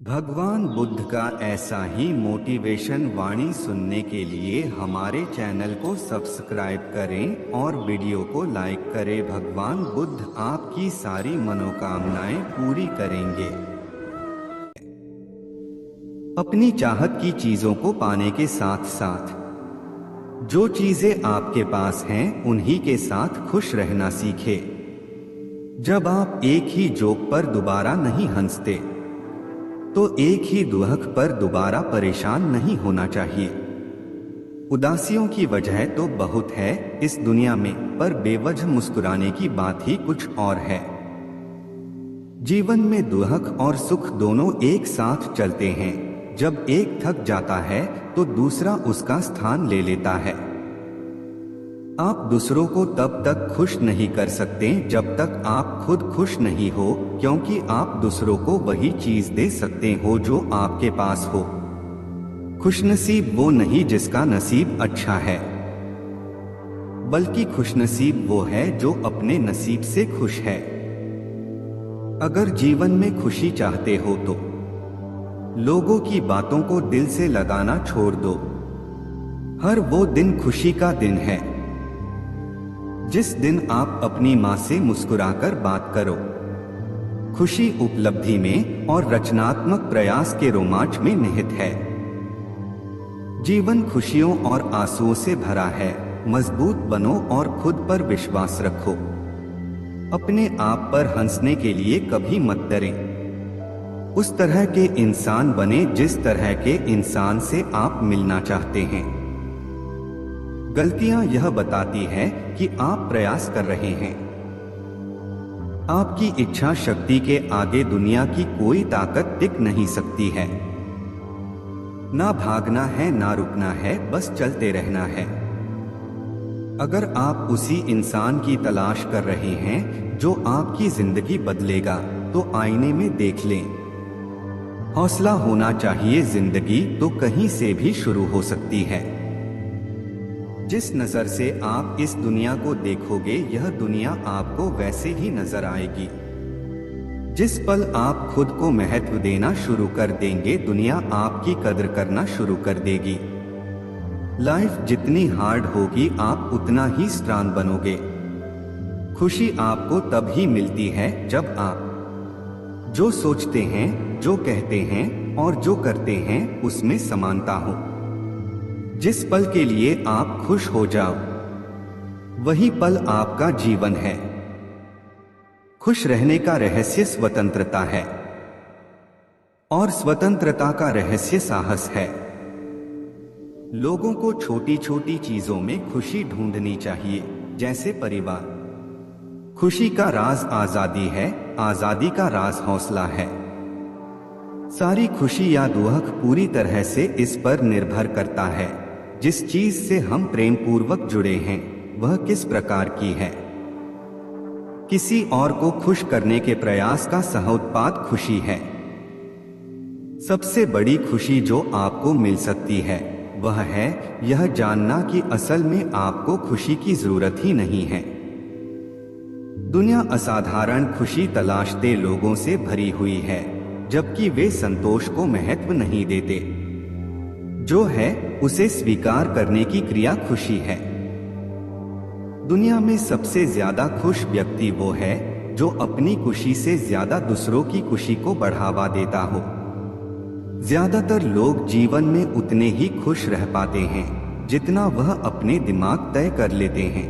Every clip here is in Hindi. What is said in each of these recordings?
भगवान बुद्ध का ऐसा ही मोटिवेशन वाणी सुनने के लिए हमारे चैनल को सब्सक्राइब करें और वीडियो को लाइक करें। भगवान बुद्ध आपकी सारी मनोकामनाएं पूरी करेंगे। अपनी चाहत की चीजों को पाने के साथ साथ जो चीजें आपके पास हैं उन्हीं के साथ खुश रहना सीखें। जब आप एक ही जोक पर दोबारा नहीं हंसते तो एक ही दुहक पर दोबारा परेशान नहीं होना चाहिए। उदासियों की वजह तो बहुत है इस दुनिया में, पर बेवजह मुस्कुराने की बात ही कुछ और है। जीवन में दुहक और सुख दोनों एक साथ चलते हैं। जब एक थक जाता है तो दूसरा उसका स्थान ले लेता है। आप दूसरों को तब तक खुश नहीं कर सकते जब तक आप खुद खुश नहीं हो, क्योंकि आप दूसरों को वही चीज दे सकते हो जो आपके पास हो। खुशनसीब वो नहीं जिसका नसीब अच्छा है, बल्कि खुशनसीब वो है जो अपने नसीब से खुश है। अगर जीवन में खुशी चाहते हो तो लोगों की बातों को दिल से लगाना छोड़ दो। हर वो दिन खुशी का दिन है जिस दिन आप अपनी माँ से मुस्कुराकर बात करो। खुशी उपलब्धि में और रचनात्मक प्रयास के रोमांच में निहित है। जीवन खुशियों और आंसुओं से भरा है। मजबूत बनो और खुद पर विश्वास रखो। अपने आप पर हंसने के लिए कभी मत डरें। उस तरह के इंसान बने जिस तरह के इंसान से आप मिलना चाहते हैं। गलतियां यह बताती है कि आप प्रयास कर रहे हैं। आपकी इच्छा शक्ति के आगे दुनिया की कोई ताकत टिक नहीं सकती है। ना भागना है ना रुकना है, बस चलते रहना है। अगर आप उसी इंसान की तलाश कर रहे हैं जो आपकी जिंदगी बदलेगा तो आईने में देख लें। हौसला होना चाहिए। जिंदगी तो कहीं से भी शुरू हो सकती है। जिस नजर से आप इस दुनिया को देखोगे यह दुनिया आपको वैसे ही नजर आएगी। जिस पल आप खुद को महत्व देना शुरू कर देंगे दुनिया आपकी कदर करना शुरू कर देगी। लाइफ जितनी हार्ड होगी आप उतना ही स्ट्रांग बनोगे। खुशी आपको तब ही मिलती है जब आप जो सोचते हैं, जो कहते हैं और जो करते हैं उसमें समानता हो। जिस पल के लिए आप खुश हो जाओ वही पल आपका जीवन है। खुश रहने का रहस्य स्वतंत्रता है और स्वतंत्रता का रहस्य साहस है। लोगों को छोटी छोटी चीजों में खुशी ढूंढनी चाहिए, जैसे परिवार। खुशी का राज आजादी है, आजादी का राज हौसला है। सारी खुशी या दुहक पूरी तरह से इस पर निर्भर करता है जिस चीज से हम प्रेम पूर्वक जुड़े हैं वह किस प्रकार की है। किसी और को खुश करने के प्रयास का सहोत्पाद खुशी है। सबसे बड़ी खुशी जो आपको मिल सकती है वह है यह जानना कि असल में आपको खुशी की जरूरत ही नहीं है। दुनिया असाधारण खुशी तलाशते लोगों से भरी हुई है, जबकि वे संतोष को महत्व नहीं देते। जो है उसे स्वीकार करने की क्रिया खुशी है। दुनिया में सबसे ज्यादा खुश व्यक्ति वो है जो अपनी खुशी से ज्यादा दूसरों की खुशी को बढ़ावा देता हो। ज्यादातर लोग जीवन में उतने ही खुश रह पाते हैं जितना वह अपने दिमाग तय कर लेते हैं।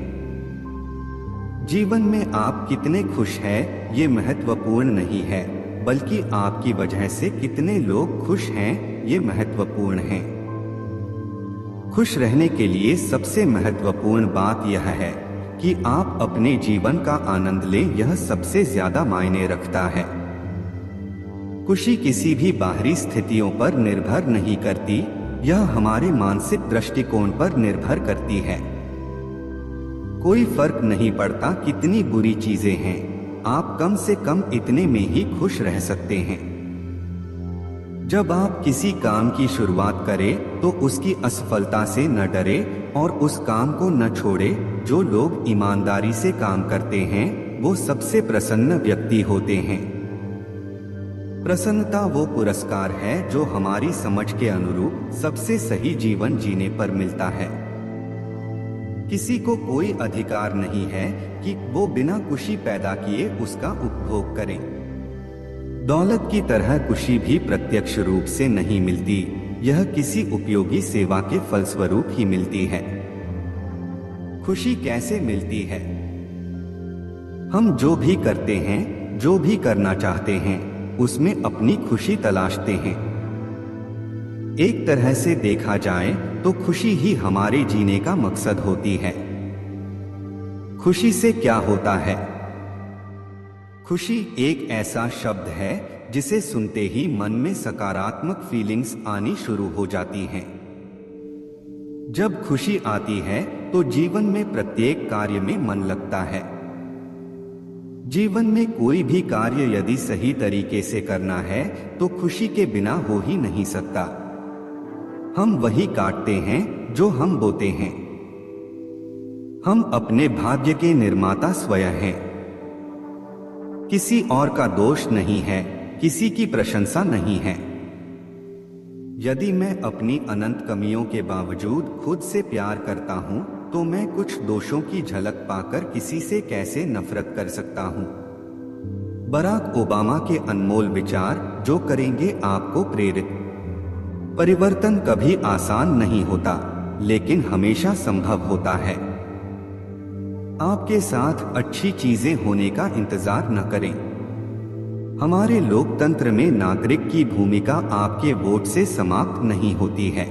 जीवन में आप कितने खुश हैं ये महत्वपूर्ण नहीं है, बल्कि आपकी वजह से कितने लोग खुश हैं ये महत्वपूर्ण है। खुश रहने के लिए सबसे महत्वपूर्ण बात यह है कि आप अपने जीवन का आनंद लें, यह सबसे ज्यादा मायने रखता है। खुशी किसी भी बाहरी स्थितियों पर निर्भर नहीं करती, यह हमारे मानसिक दृष्टिकोण पर निर्भर करती है। कोई फर्क नहीं पड़ता कितनी बुरी चीजें हैं, आप कम से कम इतने में ही खुश रह सकते हैं। जब आप किसी काम की शुरुआत करें तो उसकी असफलता से न डरे और उस काम को न छोड़े। जो लोग ईमानदारी से काम करते हैं वो सबसे प्रसन्न व्यक्ति होते हैं। प्रसन्नता वो पुरस्कार है जो हमारी समझ के अनुरूप सबसे सही जीवन जीने पर मिलता है। किसी को कोई अधिकार नहीं है कि वो बिना खुशी पैदा किए उसका उपभोग करे। दौलत की तरह खुशी भी प्रत्यक्ष रूप से नहीं मिलती, यह किसी उपयोगी सेवा के फलस्वरूप ही मिलती है। खुशी कैसे मिलती है? हम जो भी करते हैं, जो भी करना चाहते हैं, उसमें अपनी खुशी तलाशते हैं। एक तरह से देखा जाए तो खुशी ही हमारे जीने का मकसद होती है। खुशी से क्या होता है? खुशी एक ऐसा शब्द है जिसे सुनते ही मन में सकारात्मक फीलिंग्स आनी शुरू हो जाती हैं। जब खुशी आती है तो जीवन में प्रत्येक कार्य में मन लगता है। जीवन में कोई भी कार्य यदि सही तरीके से करना है तो खुशी के बिना हो ही नहीं सकता। हम वही काटते हैं जो हम बोते हैं। हम अपने भाग्य के निर्माता स्वयं हैं। किसी और का दोष नहीं है, किसी की प्रशंसा नहीं है। यदि मैं अपनी अनंत कमियों के बावजूद खुद से प्यार करता हूं, तो मैं कुछ दोषों की झलक पाकर किसी से कैसे नफरत कर सकता हूं? बराक ओबामा के अनमोल विचार जो करेंगे आपको प्रेरित। परिवर्तन कभी आसान नहीं होता, लेकिन हमेशा संभव होता है। आपके साथ अच्छी चीजें होने का इंतजार न करें। हमारे लोकतंत्र में नागरिक की भूमिका आपके वोट से समाप्त नहीं होती है।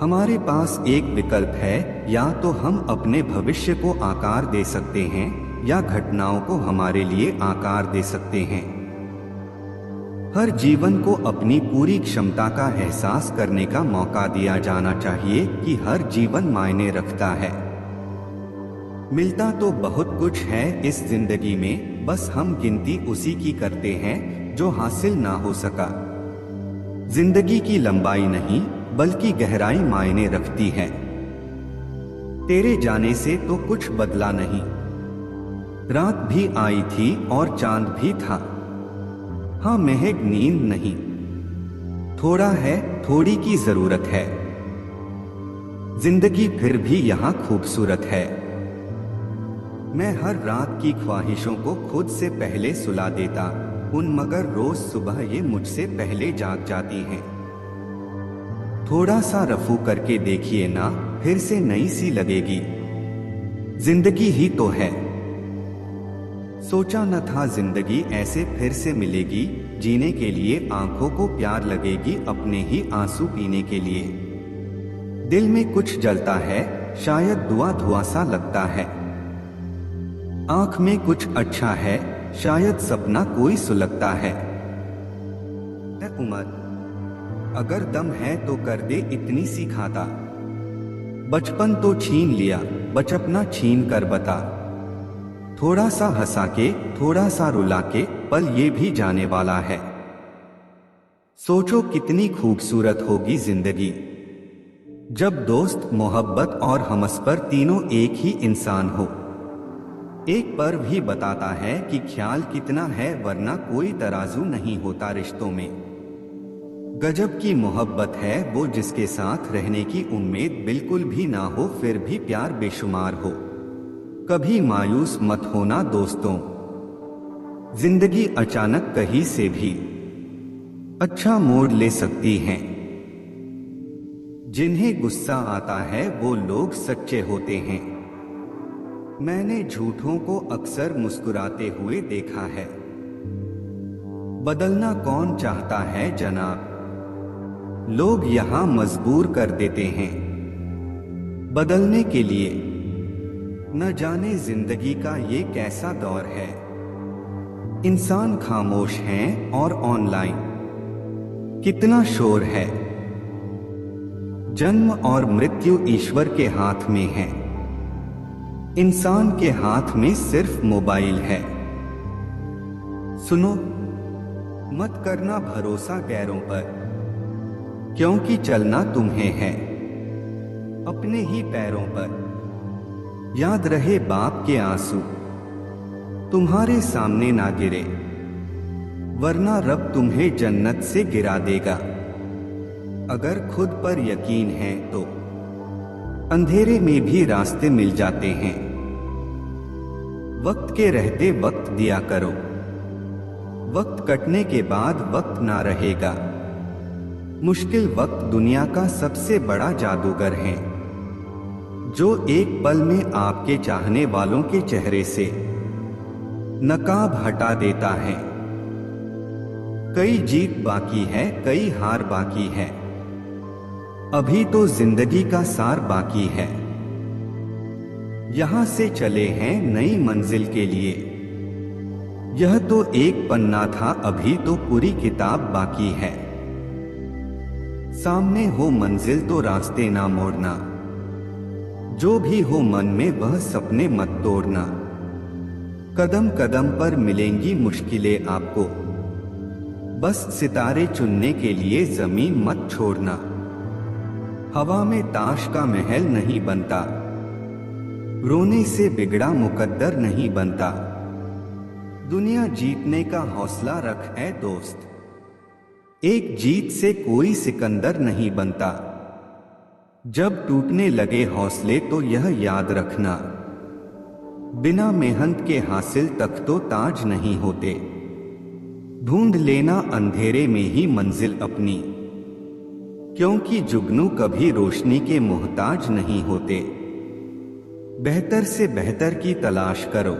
हमारे पास एक विकल्प है, या तो हम अपने भविष्य को आकार दे सकते हैं या घटनाओं को हमारे लिए आकार दे सकते हैं। हर जीवन को अपनी पूरी क्षमता का एहसास करने का मौका दिया जाना चाहिए कि हर जीवन मायने रखता है। मिलता तो बहुत कुछ है इस जिंदगी में, बस हम गिनती उसी की करते हैं जो हासिल ना हो सका। जिंदगी की लंबाई नहीं बल्कि गहराई मायने रखती है। तेरे जाने से तो कुछ बदला नहीं। रात भी आई थी और चांद भी था। हाँ, महज नींद नहीं। थोड़ा है, थोड़ी की जरूरत है। जिंदगी फिर भी यहाँ खूबसूरत है। मैं हर रात की ख्वाहिशों को खुद से पहले सुला देता उन, मगर रोज सुबह ये मुझसे पहले जाग जाती हैं। थोड़ा सा रफू करके देखिए ना, फिर से नई सी लगेगी। जिंदगी ही तो है। सोचा न था जिंदगी ऐसे फिर से मिलेगी। जीने के लिए आंखों को प्यार लगेगी, अपने ही आंसू पीने के लिए। दिल में कुछ जलता है, शायद धुआं धुआं सा लगता है। आंख में कुछ अच्छा है, शायद सपना कोई सुलगता है। उमर, अगर दम है तो कर दे इतनी सी खाता। बचपन तो छीन लिया, बचपना छीन कर बता। थोड़ा सा हंसा के, थोड़ा सा रुला के, पल ये भी जाने वाला है। सोचो कितनी खूबसूरत होगी जिंदगी जब दोस्त, मोहब्बत और हमसफर तीनों एक ही इंसान हो। एक पर्व भी बताता है कि ख्याल कितना है, वरना कोई तराजू नहीं होता रिश्तों में। गजब की मोहब्बत है वो जिसके साथ रहने की उम्मीद बिल्कुल भी ना हो, फिर भी प्यार बेशुमार हो। कभी मायूस मत होना दोस्तों, जिंदगी अचानक कहीं से भी अच्छा मोड़ ले सकती है। जिन्हें गुस्सा आता है वो लोग सच्चे होते हैं। मैंने झूठों को अक्सर मुस्कुराते हुए देखा है। बदलना कौन चाहता है जनाब, लोग यहाँ मजबूर कर देते हैं बदलने के लिए। न जाने जिंदगी का ये कैसा दौर है, इंसान खामोश हैं और ऑनलाइन कितना शोर है। जन्म और मृत्यु ईश्वर के हाथ में है, इंसान के हाथ में सिर्फ मोबाइल है। सुनो, मत करना भरोसा गैरों पर, क्योंकि चलना तुम्हें है अपने ही पैरों पर। याद रहे बाप के आंसू तुम्हारे सामने ना गिरे। वरना रब तुम्हें जन्नत से गिरा देगा। अगर खुद पर यकीन है तो अंधेरे में भी रास्ते मिल जाते हैं। वक्त के रहते वक्त दिया करो, वक्त कटने के बाद वक्त ना रहेगा। मुश्किल वक्त दुनिया का सबसे बड़ा जादूगर है, जो एक पल में आपके चाहने वालों के चेहरे से नकाब हटा देता है। कई जीत बाकी है, कई हार बाकी है, अभी तो जिंदगी का सार बाकी है। यहां से चले हैं नई मंजिल के लिए, यह तो एक पन्ना था, अभी तो पूरी किताब बाकी है। सामने हो मंजिल तो रास्ते ना मोड़ना, जो भी हो मन में वह सपने मत तोड़ना। कदम कदम पर मिलेंगी मुश्किलें आपको, बस सितारे चुनने के लिए जमीन मत छोड़ना। हवा में ताश का महल नहीं बनता, रोने से बिगड़ा मुकद्दर नहीं बनता। दुनिया जीतने का हौसला रख है दोस्त, एक जीत से कोई सिकंदर नहीं बनता। जब टूटने लगे हौसले तो यह याद रखना, बिना मेहनत के हासिल तक तो ताज नहीं होते। ढूंढ लेना अंधेरे में ही मंजिल अपनी, क्योंकि जुगनू कभी रोशनी के मोहताज नहीं होते। बेहतर से बेहतर की तलाश करो,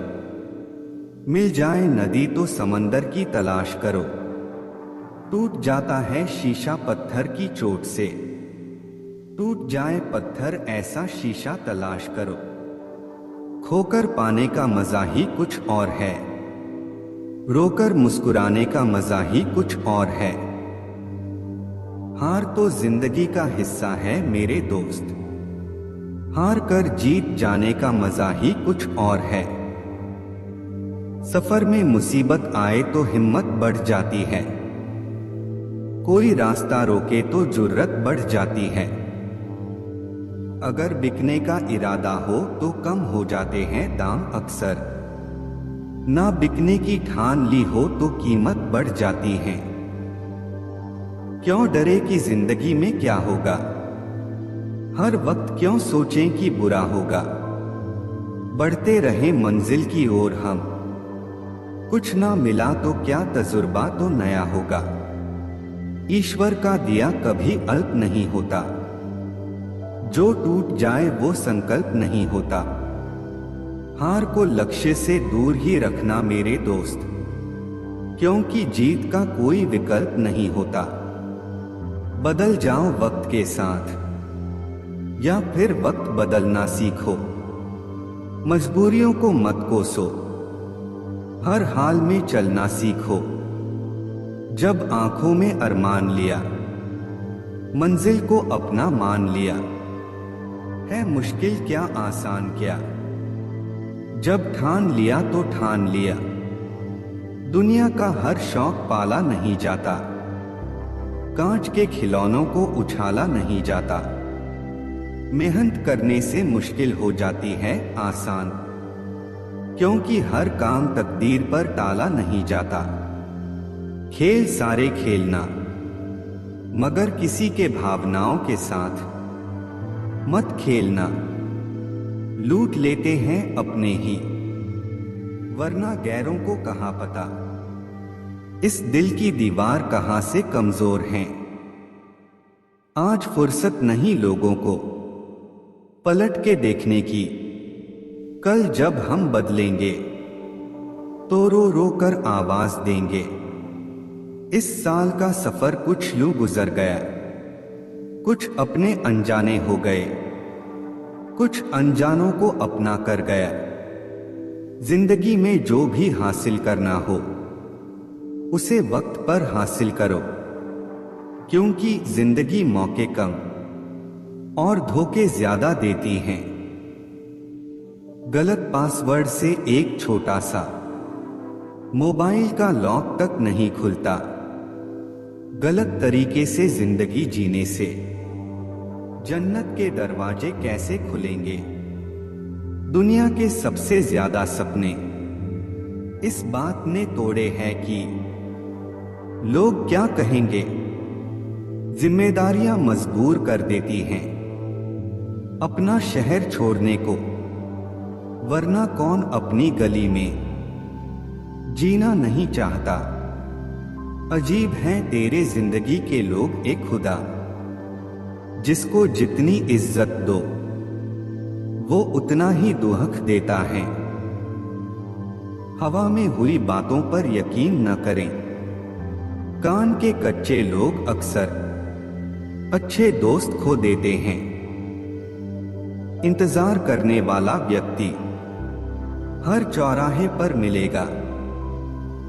मिल जाए नदी तो समंदर की तलाश करो। टूट जाता है शीशा पत्थर की चोट से, टूट जाए पत्थर ऐसा शीशा तलाश करो। खोकर पाने का मजा ही कुछ और है, रोकर मुस्कुराने का मजा ही कुछ और है। हार तो जिंदगी का हिस्सा है मेरे दोस्त, हार कर जीत जाने का मजा ही कुछ और है। सफर में मुसीबत आए तो हिम्मत बढ़ जाती है, कोई रास्ता रोके तो जुर्रत बढ़ जाती है। अगर बिकने का इरादा हो तो कम हो जाते हैं दाम अक्सर, ना बिकने की ठान ली हो तो कीमत बढ़ जाती है। क्यों डरे कि जिंदगी में क्या होगा, हर वक्त क्यों सोचें कि बुरा होगा। बढ़ते रहे मंजिल की ओर हम, कुछ ना मिला तो क्या तजुर्बा तो नया होगा। ईश्वर का दिया कभी अल्प नहीं होता, जो टूट जाए वो संकल्प नहीं होता। हार को लक्ष्य से दूर ही रखना मेरे दोस्त, क्योंकि जीत का कोई विकल्प नहीं होता। बदल जाओ वक्त के साथ, या फिर वक्त बदलना सीखो। मजबूरियों को मत कोसो, हर हाल में चलना सीखो। जब आंखों में अरमान लिया, मंजिल को अपना मान लिया। है मुश्किल क्या आसान क्या, जब ठान लिया तो ठान लिया। दुनिया का हर शौक पाला नहीं जाता, कांच के खिलौनों को उछाला नहीं जाता। मेहनत करने से मुश्किल हो जाती है आसान, क्योंकि हर काम तकदीर पर टाला नहीं जाता। खेल सारे खेलना, मगर किसी के भावनाओं के साथ मत खेलना। लूट लेते हैं अपने ही, वरना गैरों को कहाँ पता। इस दिल की दीवार कहाँ से कमजोर है। आज फुर्सत नहीं लोगों को पलट के देखने की, कल जब हम बदलेंगे तो रो रो कर आवाज देंगे। इस साल का सफर कुछ यूं गुजर गया, कुछ अपने अनजाने हो गए, कुछ अनजानों को अपना कर गया। जिंदगी में जो भी हासिल करना हो उसे वक्त पर हासिल करो, क्योंकि जिंदगी मौके कम और धोखे ज्यादा देती हैं। गलत पासवर्ड से एक छोटा सा मोबाइल का लॉक तक नहीं खुलता। गलत तरीके से जिंदगी जीने से जन्नत के दरवाजे कैसे खुलेंगे। दुनिया के सबसे ज्यादा सपने इस बात ने तोड़े हैं कि लोग क्या कहेंगे, जिम्मेदारियां मजबूर कर देती हैं अपना शहर छोड़ने को, वरना कौन अपनी गली में जीना नहीं चाहता। अजीब हैं तेरे जिंदगी के लोग, एक खुदा जिसको जितनी इज्जत दो वो उतना ही दुहक देता है। हवा में हुई बातों पर यकीन न करें, कान के कच्चे लोग अक्सर अच्छे दोस्त खो देते हैं। इंतजार करने वाला व्यक्ति हर चौराहे पर मिलेगा,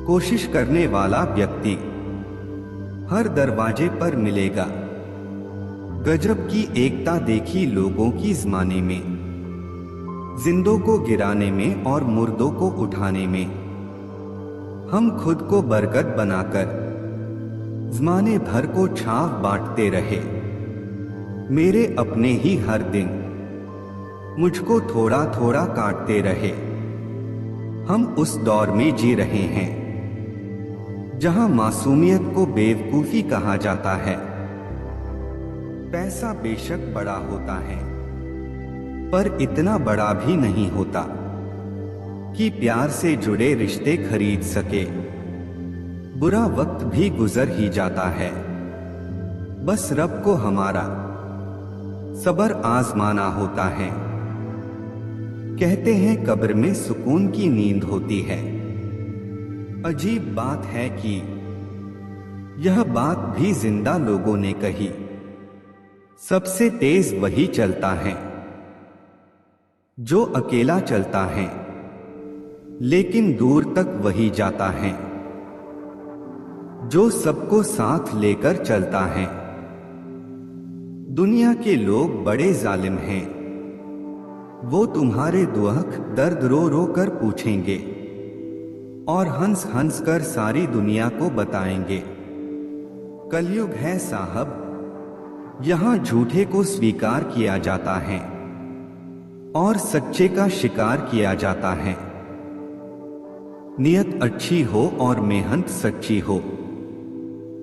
कोशिश करने वाला व्यक्ति हर दरवाजे पर मिलेगा। गजब की एकता देखी लोगों की ज़माने में, जिंदों को गिराने में और मुर्दों को उठाने में। हम खुद को बरगद बनाकर ज़माने भर को छाव बांटते रहे। मेरे अपने ही हर दिन मुझको थोड़ा थोड़ा काटते रहे। हम उस दौर में जी रहे हैं जहां मासूमियत को बेवकूफी कहा जाता है। पैसा बेशक बड़ा होता है, पर इतना बड़ा भी नहीं होता कि प्यार से जुड़े रिश्ते खरीद सके। बुरा वक्त भी गुजर ही जाता है, बस रब को हमारा सब्र आजमाना होता है। कहते हैं कब्र में सुकून की नींद होती है। अजीब बात है कि यह बात भी जिंदा लोगों ने कही। सबसे तेज वही चलता है जो अकेला चलता है, लेकिन दूर तक वही जाता है जो सबको साथ लेकर चलता है। दुनिया के लोग बड़े जालिम हैं, वो तुम्हारे दुख दर्द रो रो कर पूछेंगे और हंस हंस कर सारी दुनिया को बताएंगे। कलयुग है साहब, यहाँ झूठे को स्वीकार किया जाता है और सच्चे का शिकार किया जाता है। नियत अच्छी हो और मेहनत सच्ची हो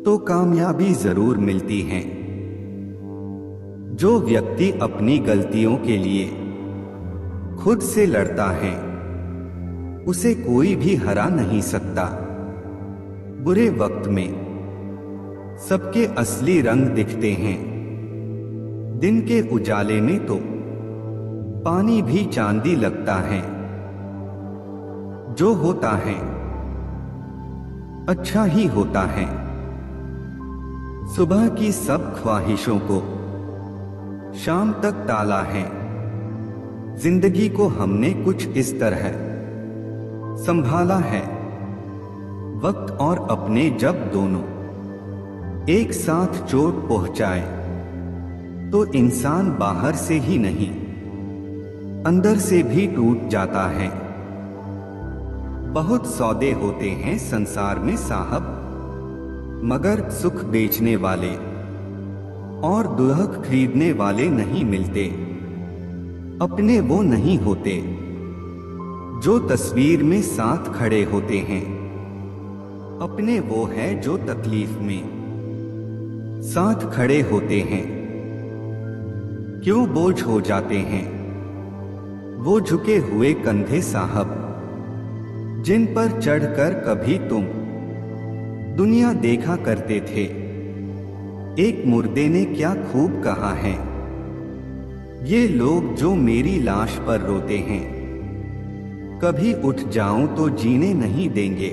तो कामयाबी जरूर मिलती है। जो व्यक्ति अपनी गलतियों के लिए खुद से लड़ता है, उसे कोई भी हरा नहीं सकता। बुरे वक्त में सबके असली रंग दिखते हैं, दिन के उजाले में तो पानी भी चांदी लगता है। जो होता है अच्छा ही होता है। सुबह की सब ख्वाहिशों को शाम तक टाला है। जिंदगी को हमने कुछ इस तरह संभाला है, वक्त और अपने जब दोनों एक साथ चोट पहुंचाए तो इंसान बाहर से ही नहीं अंदर से भी टूट जाता है। बहुत सौदे होते हैं संसार में साहब, मगर सुख बेचने वाले और दुल्हन खरीदने वाले नहीं मिलते। अपने वो नहीं होते जो तस्वीर में साथ खड़े होते हैं, अपने वो है जो तकलीफ में साथ खड़े होते हैं। क्यों बोझ हो जाते हैं वो झुके हुए कंधे साहब, जिन पर चढ़कर कभी तुम दुनिया देखा करते थे। एक मुर्दे ने क्या खूब कहा है, ये लोग जो मेरी लाश पर रोते हैं, कभी उठ जाऊं तो जीने नहीं देंगे।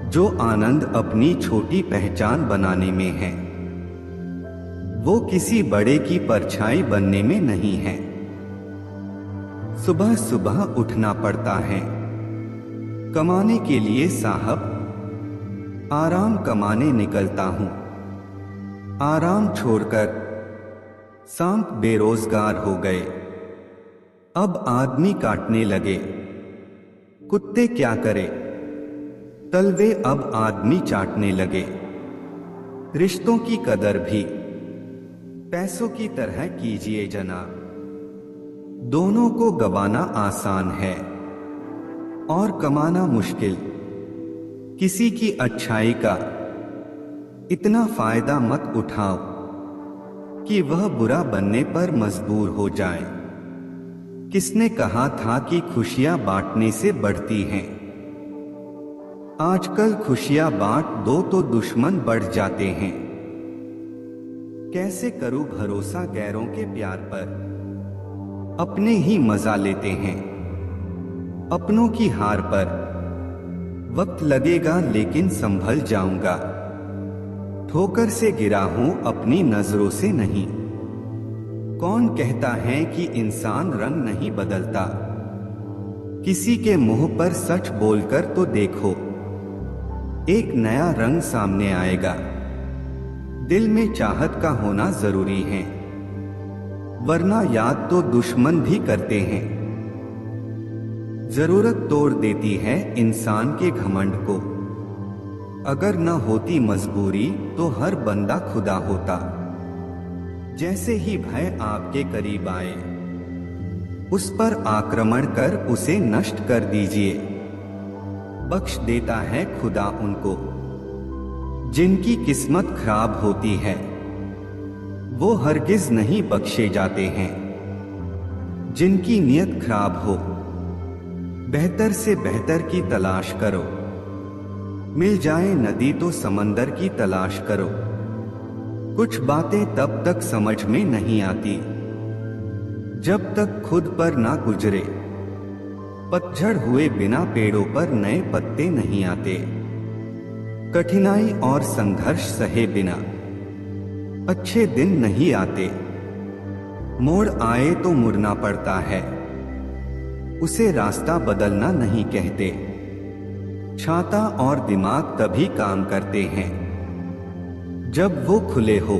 जो आनंद अपनी छोटी पहचान बनाने में है, वो किसी बड़े की परछाई बनने में नहीं है। सुबह सुबह उठना पड़ता है कमाने के लिए साहब, आराम कमाने निकलता हूं। आराम छोड़कर सांप बेरोजगार हो गए, अब आदमी काटने लगे। कुत्ते क्या करे, तलवे अब आदमी चाटने लगे। रिश्तों की कदर भी पैसों की तरह कीजिए जनाब। दोनों को गवाना आसान है और कमाना मुश्किल। किसी की अच्छाई का इतना फायदा मत उठाओ कि वह बुरा बनने पर मजबूर हो जाए। किसने कहा था कि खुशियां बांटने से बढ़ती हैं? आजकल खुशियां बांट दो तो दुश्मन बढ़ जाते हैं। कैसे करूं भरोसा गैरों के प्यार पर? अपने ही मजा लेते हैं अपनों की हार पर। वक्त लगेगा लेकिन संभल जाऊंगा। ठोकर से गिरा हूं अपनी नजरों से नहीं। कौन कहता है कि इंसान रंग नहीं बदलता? किसी के मुंह पर सच बोलकर तो देखो, एक नया रंग सामने आएगा। दिल में चाहत का होना जरूरी है, वरना याद तो दुश्मन भी करते हैं। जरूरत तोड़ देती है इंसान के घमंड को। अगर न होती मजबूरी तो हर बंदा खुदा होता। जैसे ही भय आपके करीब आए, उस पर आक्रमण कर उसे नष्ट कर दीजिए। बख्श देता है खुदा उनको जिनकी किस्मत खराब होती है। वो हरगिज नहीं बख्शे जाते हैं जिनकी नियत खराब हो। बेहतर से बेहतर की तलाश करो। मिल जाए नदी तो समंदर की तलाश करो। कुछ बातें तब तक समझ में नहीं आती जब तक खुद पर ना गुजरे। पतझड़ हुए बिना पेड़ों पर नए पत्ते नहीं आते। कठिनाई और संघर्ष सहे बिना अच्छे दिन नहीं आते। मोड़ आए तो मुड़ना पड़ता है, उसे रास्ता बदलना नहीं कहते। छाता और दिमाग तभी काम करते हैं जब वो खुले हो।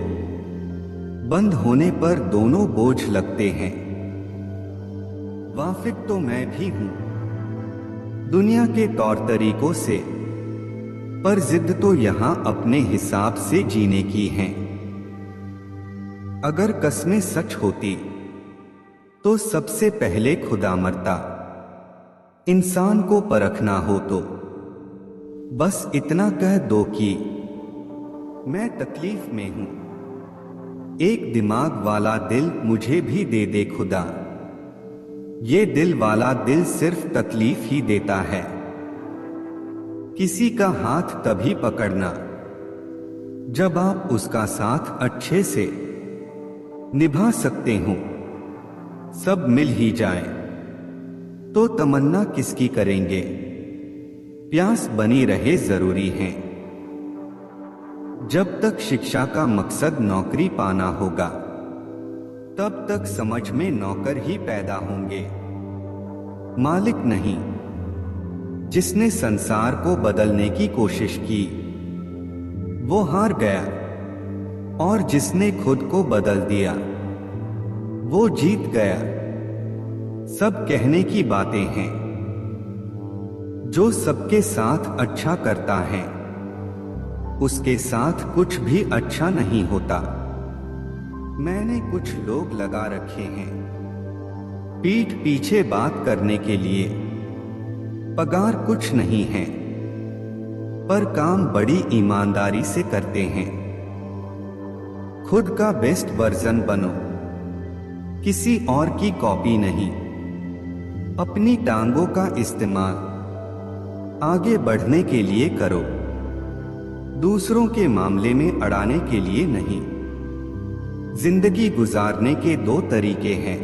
बंद होने पर दोनों बोझ लगते हैं। वाकिफ तो मैं भी हूं दुनिया के तौर तरीकों से, पर जिद तो यहां अपने हिसाब से जीने की है। अगर कस्में सच होती तो सबसे पहले खुदा मरता। इंसान को परखना हो तो बस इतना कह दो कि मैं तकलीफ में हूं। एक दिमाग वाला दिल मुझे भी दे दे खुदा। ये दिल वाला दिल सिर्फ तकलीफ ही देता है। किसी का हाथ तभी पकड़ना जब आप उसका साथ अच्छे से निभा सकते हो। सब मिल ही जाए तो तमन्ना किसकी करेंगे? प्यास बनी रहे जरूरी है। जब तक शिक्षा का मकसद नौकरी पाना होगा, तब तक समझ में नौकर ही पैदा होंगे, मालिक नहीं। जिसने संसार को बदलने की कोशिश की वो हार गया, और जिसने खुद को बदल दिया वो जीत गया। सब कहने की बातें हैं। जो सबके साथ अच्छा करता है उसके साथ कुछ भी अच्छा नहीं होता। मैंने कुछ लोग लगा रखे हैं पीठ पीछे बात करने के लिए। पगार कुछ नहीं है, पर काम बड़ी ईमानदारी से करते हैं। खुद का बेस्ट वर्जन बनो, किसी और की कॉपी नहीं। अपनी टांगों का इस्तेमाल आगे बढ़ने के लिए करो, दूसरों के मामले में अड़ाने के लिए नहीं। जिंदगी गुजारने के दो तरीके हैं।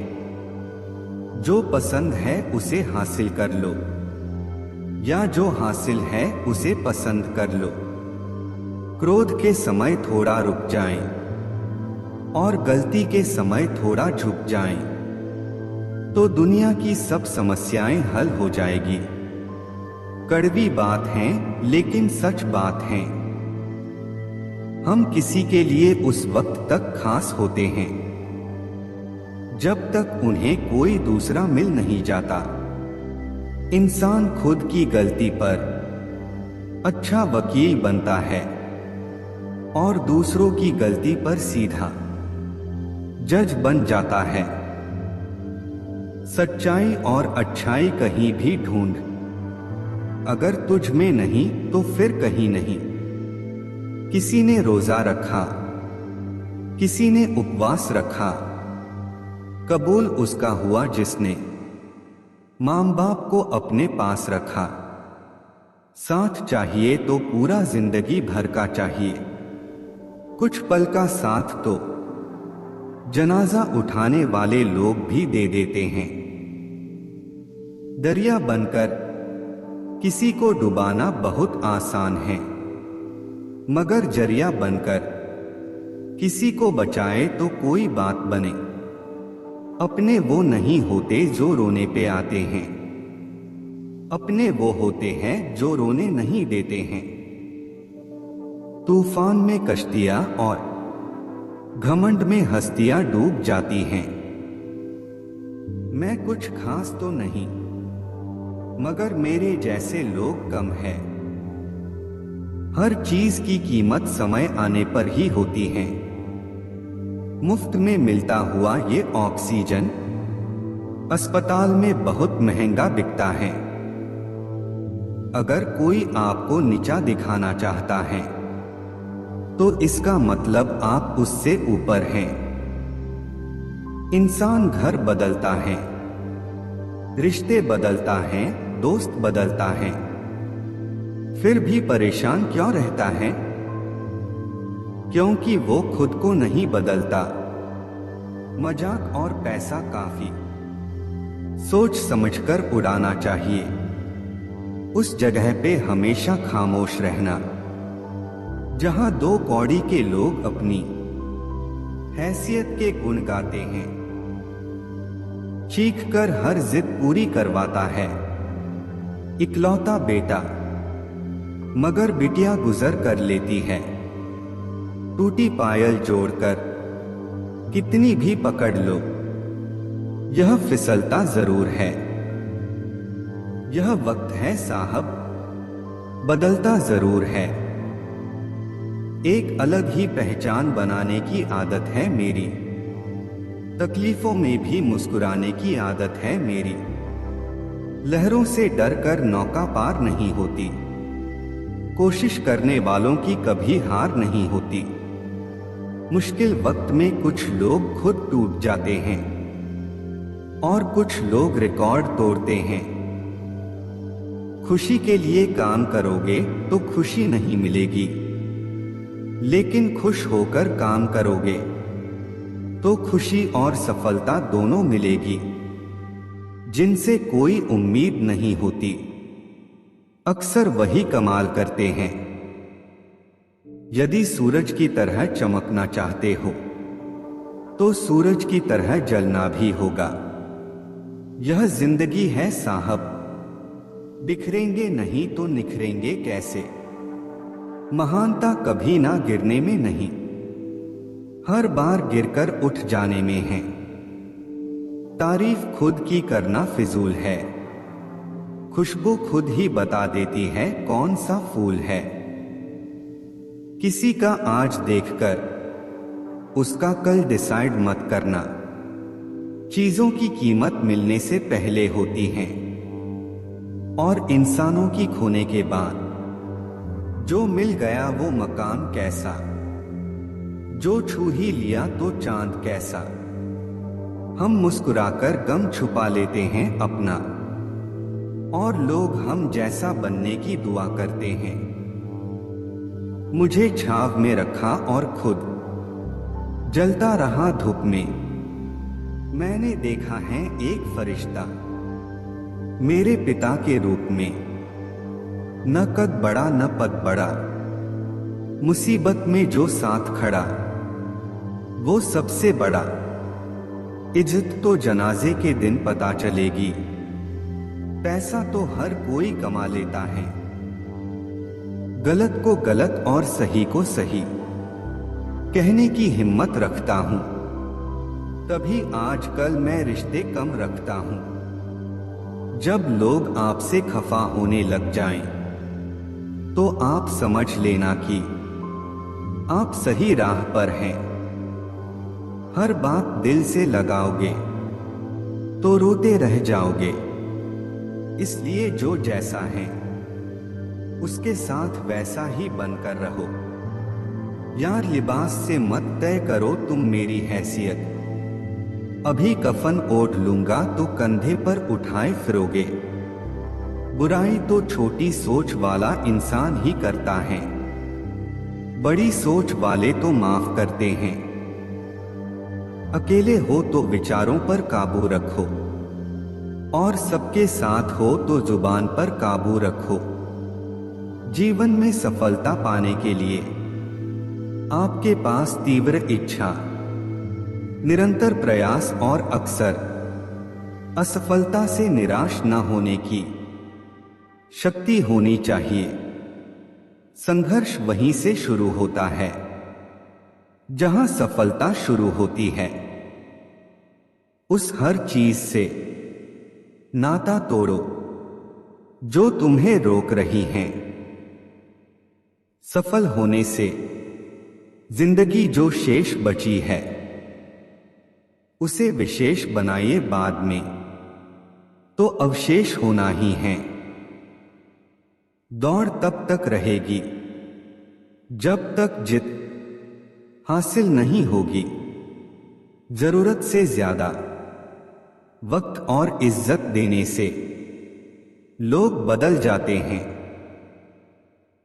जो पसंद है उसे हासिल कर लो, या जो हासिल है उसे पसंद कर लो। क्रोध के समय थोड़ा रुक जाएं, और गलती के समय थोड़ा झुक जाएं, तो दुनिया की सब समस्याएं हल हो जाएगी। कड़वी बात है लेकिन सच बात है। हम किसी के लिए उस वक्त तक खास होते हैं जब तक उन्हें कोई दूसरा मिल नहीं जाता। इंसान खुद की गलती पर अच्छा वकील बनता है और दूसरों की गलती पर सीधा जज बन जाता है। सच्चाई और अच्छाई कहीं भी ढूंढ, अगर तुझ में नहीं तो फिर कहीं नहीं। किसी ने रोजा रखा, किसी ने उपवास रखा। कबूल उसका हुआ जिसने माँ बाप को अपने पास रखा। साथ चाहिए तो पूरा जिंदगी भर का चाहिए, कुछ पल का साथ तो जनाजा उठाने वाले लोग भी दे देते हैं। दरिया बनकर किसी को डुबाना बहुत आसान है, मगर जरिया बनकर किसी को बचाए तो कोई बात बने। अपने वो नहीं होते जो रोने पे आते हैं, अपने वो होते हैं जो रोने नहीं देते हैं। तूफान में कश्तियां और घमंड में हस्तियां डूब जाती हैं। मैं कुछ खास तो नहीं, मगर मेरे जैसे लोग कम है। हर चीज की कीमत समय आने पर ही होती है। मुफ्त में मिलता हुआ ये ऑक्सीजन अस्पताल में बहुत महंगा बिकता है। अगर कोई आपको नीचा दिखाना चाहता है तो इसका मतलब आप उससे ऊपर हैं। इंसान घर बदलता है, रिश्ते बदलता है, दोस्त बदलता है, फिर भी परेशान क्यों रहता है? क्योंकि वो खुद को नहीं बदलता। मजाक और पैसा काफी सोच समझकर उड़ाना चाहिए। उस जगह पे हमेशा खामोश रहना जहां दो कौड़ी के लोग अपनी हैसियत के गुण गाते हैं। चीख कर हर जिद पूरी करवाता है इकलौता बेटा, मगर बिटिया गुजर कर लेती है। टूटी पायल जोड़कर कितनी भी पकड़ लो, यह फिसलता जरूर है। यह वक्त है साहब, बदलता जरूर है। एक अलग ही पहचान बनाने की आदत है मेरी, तकलीफों में भी मुस्कुराने की आदत है मेरी। लहरों से डरकर नौका पार नहीं होती, कोशिश करने वालों की कभी हार नहीं होती। मुश्किल वक्त में कुछ लोग खुद टूट जाते हैं और कुछ लोग रिकॉर्ड तोड़ते हैं। खुशी के लिए काम करोगे तो खुशी नहीं मिलेगी, लेकिन खुश होकर काम करोगे तो खुशी और सफलता दोनों मिलेगी। जिनसे कोई उम्मीद नहीं होती, अक्सर वही कमाल करते हैं। यदि सूरज की तरह चमकना चाहते हो तो सूरज की तरह जलना भी होगा। यह जिंदगी है साहब, बिखरेंगे नहीं तो निखरेंगे कैसे। महानता कभी ना गिरने में नहीं, हर बार गिरकर उठ जाने में है। तारीफ खुद की करना फिजूल है, खुशबू खुद ही बता देती है कौन सा फूल है। किसी का आज देखकर उसका कल डिसाइड मत करना। चीजों की कीमत मिलने से पहले होती है और इंसानों की खोने के बाद। जो मिल गया वो मकाम कैसा, जो छू ही लिया तो चांद कैसा। हम मुस्कुराकर गम छुपा लेते हैं अपना, और लोग हम जैसा बनने की दुआ करते हैं। मुझे छाव में रखा और खुद जलता रहा धूप में। मैंने देखा है एक फरिश्ता मेरे पिता के रूप में, न कद बड़ा न पद बड़ा, मुसीबत में जो साथ खड़ा वो सबसे बड़ा। इज्जत तो जनाजे के दिन पता चलेगी, पैसा तो हर कोई कमा लेता है। गलत को गलत और सही को सही कहने की हिम्मत रखता हूं, तभी आजकल मैं रिश्ते कम रखता हूं। जब लोग आपसे खफा होने लग जाएं, तो आप समझ लेना कि आप सही राह पर हैं। हर बात दिल से लगाओगे तो रोते रह जाओगे। इसलिए जो जैसा है उसके साथ वैसा ही बनकर रहो। यार लिबास से मत तय करो तुम मेरी हैसियत, अभी कफन ओढ़ लूंगा तो कंधे पर उठाए फिरोगे। बुराई तो छोटी सोच वाला इंसान ही करता है, बड़ी सोच वाले तो माफ करते हैं। अकेले हो तो विचारों पर काबू रखो, और सबके साथ हो तो जुबान पर काबू रखो। जीवन में सफलता पाने के लिए आपके पास तीव्र इच्छा, निरंतर प्रयास और अक्सर असफलता से निराश न होने की शक्ति होनी चाहिए। संघर्ष वहीं से शुरू होता है जहां सफलता शुरू होती है। उस हर चीज से नाता तोड़ो जो तुम्हें रोक रही हैं सफल होने से। जिंदगी जो शेष बची है उसे विशेष बनाइए, बाद में तो अवशेष होना ही है। दौड़ तब तक रहेगी जब तक जीत हासिल नहीं होगी। जरूरत से ज्यादा वक्त और इज्जत देने से लोग बदल जाते हैं।